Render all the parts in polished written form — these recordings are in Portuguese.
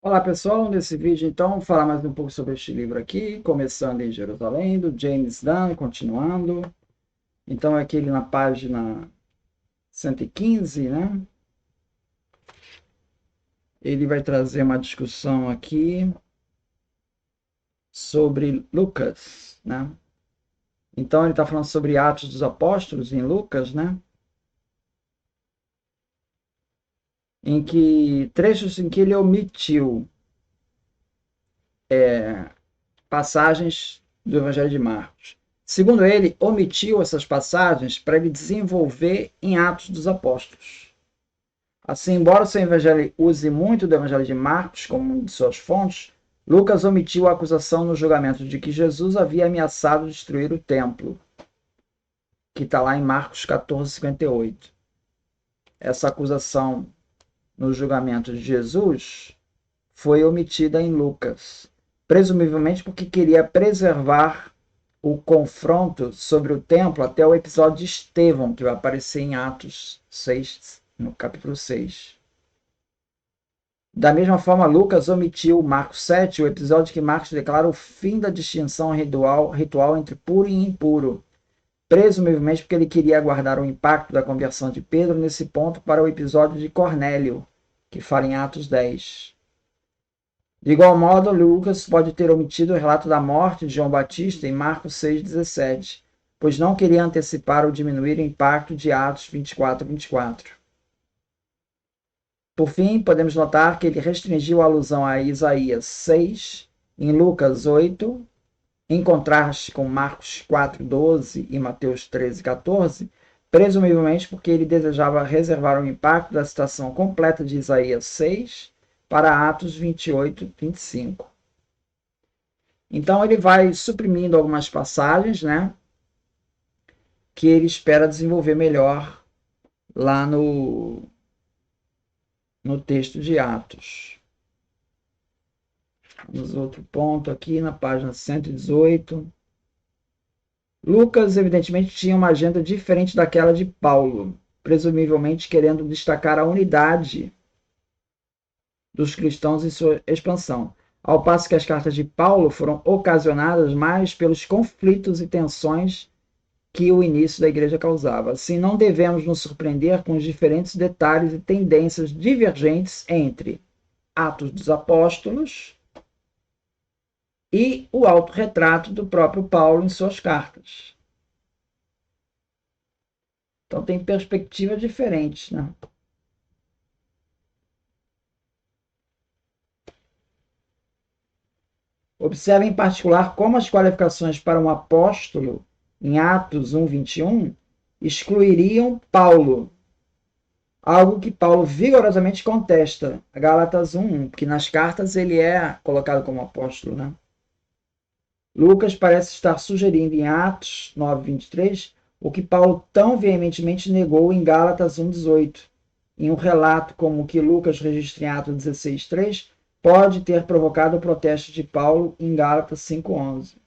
Olá pessoal, nesse vídeo então vou falar mais um pouco sobre este livro aqui, Começando em Jerusalém, do James Dunn, continuando. Então aqui na página 115, né? Ele vai trazer uma discussão aqui sobre Lucas, né? Então ele está falando sobre Atos dos Apóstolos em Lucas, né? Em que trechos em que ele omitiu passagens do Evangelho de Marcos. Segundo ele, omitiu essas passagens para ele desenvolver em Atos dos Apóstolos. Assim, embora o seu evangelho use muito do Evangelho de Marcos como uma de suas fontes, Lucas omitiu a acusação no julgamento de que Jesus havia ameaçado destruir o templo, que está lá em Marcos 14:58. Essa acusação no julgamento de Jesus foi omitida em Lucas, presumivelmente porque queria preservar o confronto sobre o templo até o episódio de Estevão, que vai aparecer em Atos 6, no capítulo 6. Da mesma forma, Lucas omitiu Marcos 7, o episódio que Marcos declara o fim da distinção ritual entre puro e impuro, presumivelmente porque ele queria guardar o impacto da conversão de Pedro nesse ponto para o episódio de Cornélio, que fala em Atos 10. De igual modo, Lucas pode ter omitido o relato da morte de João Batista em Marcos 6,17, pois não queria antecipar ou diminuir o impacto de Atos 24:24. Por fim, podemos notar que ele restringiu a alusão a Isaías 6 em Lucas 8, em contraste com Marcos 4:12 e Mateus 13:14, presumivelmente porque ele desejava reservar o impacto da citação completa de Isaías 6 para Atos 28:25. Então ele vai suprimindo algumas passagens, né, que ele espera desenvolver melhor lá no texto de Atos. Vamos outro ponto aqui na página 118. Lucas, evidentemente, tinha uma agenda diferente daquela de Paulo, presumivelmente querendo destacar a unidade dos cristãos em sua expansão, ao passo que as cartas de Paulo foram ocasionadas mais pelos conflitos e tensões que o início da igreja causava. Assim, não devemos nos surpreender com os diferentes detalhes e tendências divergentes entre Atos dos Apóstolos e o autorretrato do próprio Paulo em suas cartas. Então tem perspectivas diferentes, né? Observe em particular como as qualificações para um apóstolo em Atos 1:21 excluiriam Paulo, algo que Paulo vigorosamente contesta, Gálatas 1:1, porque nas cartas ele é colocado como apóstolo, né? Lucas parece estar sugerindo em Atos 9:23 o que Paulo tão veementemente negou em Gálatas 1:18. Em um relato como o que Lucas registra em Atos 16:3, pode ter provocado o protesto de Paulo em Gálatas 5:11.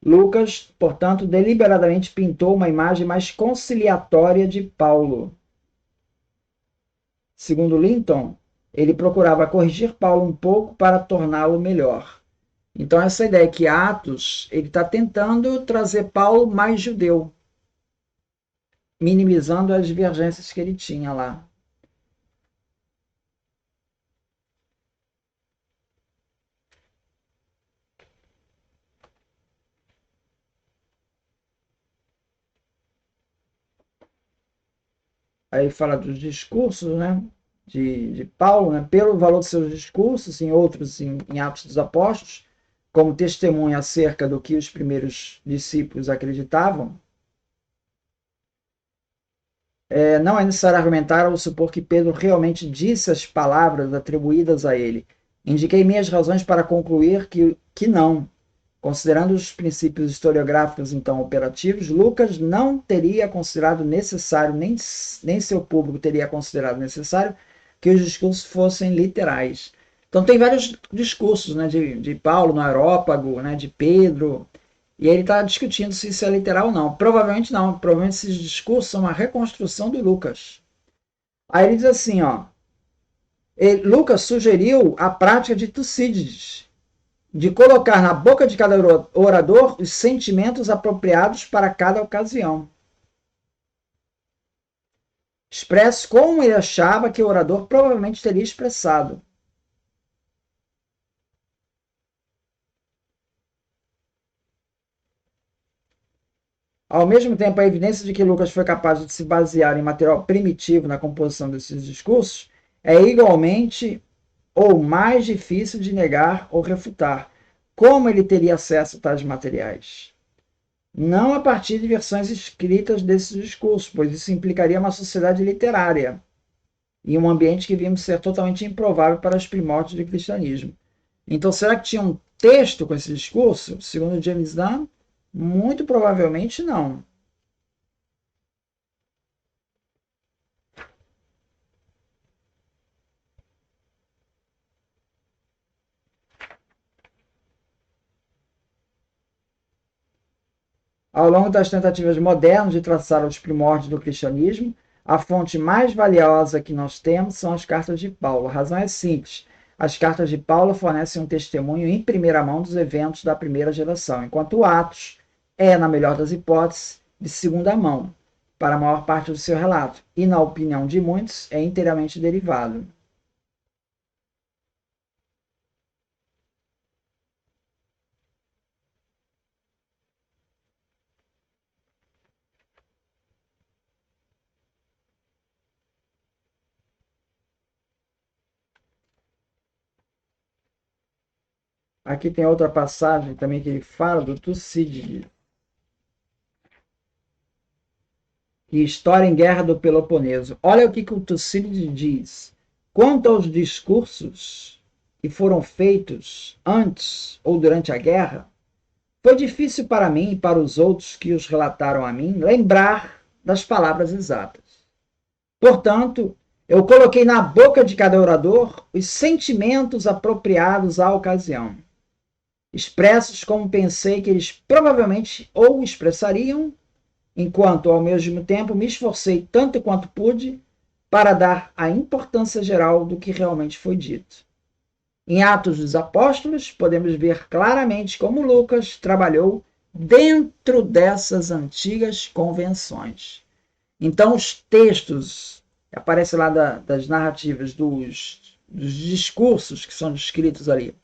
Lucas, portanto, deliberadamente pintou uma imagem mais conciliatória de Paulo. Segundo Linton, ele procurava corrigir Paulo um pouco para torná-lo melhor. Então essa ideia que Atos, ele está tentando trazer Paulo mais judeu, minimizando as divergências que ele tinha lá. Aí fala dos discursos, né, de Paulo, né, pelo valor dos seus discursos, em outros, em Atos dos Apóstolos, como testemunha acerca do que os primeiros discípulos acreditavam. Não é necessário argumentar ou supor que Pedro realmente disse as palavras atribuídas a ele. Indiquei minhas razões para concluir que não. Considerando os princípios historiográficos então operativos, Lucas não teria considerado necessário, nem seu público teria considerado necessário, que os discursos fossem literais. Então tem vários discursos, né, de Paulo no Areópago, né, de Pedro, e ele está discutindo se isso é literal ou não. Provavelmente não. Provavelmente esses discursos são uma reconstrução do Lucas. Aí ele diz assim, ó, Lucas sugeriu a prática de Tucídides, de colocar na boca de cada orador os sentimentos apropriados para cada ocasião, expresso como ele achava que o orador provavelmente teria expressado. Ao mesmo tempo, a evidência de que Lucas foi capaz de se basear em material primitivo na composição desses discursos é igualmente ou mais difícil de negar ou refutar. Como ele teria acesso a tais materiais? Não a partir de versões escritas desses discursos, pois isso implicaria uma sociedade literária e um ambiente que vimos ser totalmente improvável para os primórdios do cristianismo. Então, será que tinha um texto com esse discurso? Segundo James Dunn, muito provavelmente não. Ao longo das tentativas modernas de traçar os primórdios do cristianismo, a fonte mais valiosa que nós temos são as cartas de Paulo. A razão é simples. As cartas de Paulo fornecem um testemunho em primeira mão dos eventos da primeira geração, enquanto Atos é, na melhor das hipóteses, de segunda mão, para a maior parte do seu relato, e, na opinião de muitos, é inteiramente derivado. Aqui tem outra passagem também que ele fala do Tucídides. E História em Guerra do Peloponeso. Olha o que o Tucídides diz. Quanto aos discursos que foram feitos antes ou durante a guerra, foi difícil para mim e para os outros que os relataram a mim lembrar das palavras exatas. Portanto, eu coloquei na boca de cada orador os sentimentos apropriados à ocasião, expressos como pensei que eles provavelmente ou expressariam, enquanto ao mesmo tempo me esforcei tanto quanto pude para dar a importância geral do que realmente foi dito. Em Atos dos Apóstolos, podemos ver claramente como Lucas trabalhou dentro dessas antigas convenções. Então, os textos, aparece lá das narrativas, dos discursos que são descritos ali,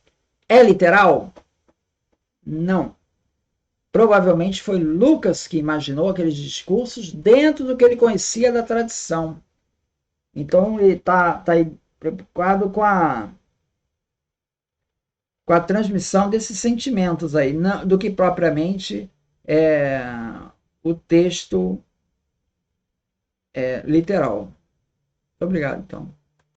é literal? Não. Provavelmente foi Lucas que imaginou aqueles discursos dentro do que ele conhecia da tradição. Então, ele está preocupado com a transmissão desses sentimentos aí, do que propriamente o texto literal. Obrigado, então.